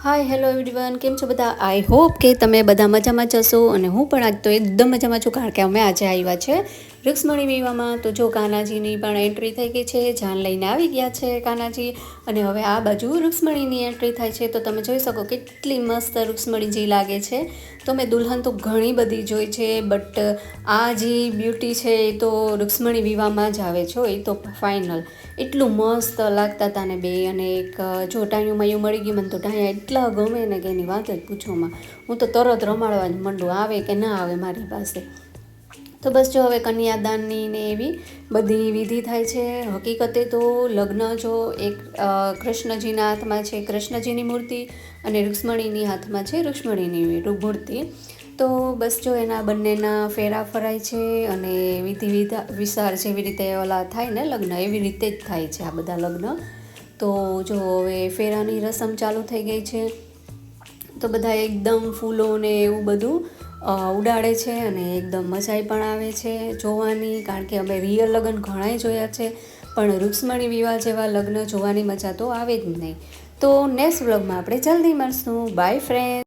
Hi hello everyone, કેમ છો બધા? આઈ હોપ કે તમે બધા મજામાં જ હશો અને હું પણ આજ તો એકદમ મજામાં છું, કારણ કે અમે આજે આવ્યા છે રૂક્ષ્મણી વિવાહમાં. તો જો કાનાજીની પણ એન્ટ્રી થઈ ગઈ છે, જાન લઈને આવી ગયા છે કાનાજી, અને હવે આ બાજુ રૂક્ષ્મણીની એન્ટ્રી થાય છે. તો તમે જોઈ શકો કેટલી મસ્ત રૂક્ષ્મણીજી લાગે છે. તો મેં દુલ્હન તો ઘણી બધી જોઈ છે, બટ આ જે બ્યુટી છે એ તો રૂક્ષ્મણી વિવાહમાં જ આવે છે, એ તો ફાઇનલ. એટલું મસ્ત લાગતા હતા ને બે, અને એક જો ટાયું માયું મળી ગયું મને તો ટાયા એટલા ગમે ને કે એની વાત જ પૂછોમાં. હું તો તરત રમાડવા જ માંડું, આવે કે ના આવે મારી પાસે. તો બસ જો હવે કન્યાદાનની ને એવી બધી વિધિ થાય છે. હકીકતે તો લગ્ન જો એક કૃષ્ણજીના હાથમાં છે કૃષ્ણજીની મૂર્તિ, અને રૂક્ષ્મણીની હાથમાં છે રૂક્ષ્મણીની મૂર્તિ. તો બસ જો એના બંનેના ફેરા ફરાય છે, અને વિધિ વિસાર જેવી રીતે ઓલા થાય ને લગ્ન, એવી રીતે જ થાય છે આ બધા લગ્ન. તો જો હવે ફેરાની રસમ ચાલુ થઈ ગઈ છે. તો બધા એકદમ ફૂલો ને એવું બધું ઉડાડે છે, અને એકદમ મજાઈ પણ આવે છે જોવાની, કારણ કે અમે રિયલ લગ્ન ઘણાય જોયા છે, પણ રૂક્ષ્મણી વિવાહ જેવા લગ્ન જોવાની મજા તો આવે જ નહીં. તો નેક્સ્ટ વ્લોગમાં આપણે જલ્દી મળશું. By friend.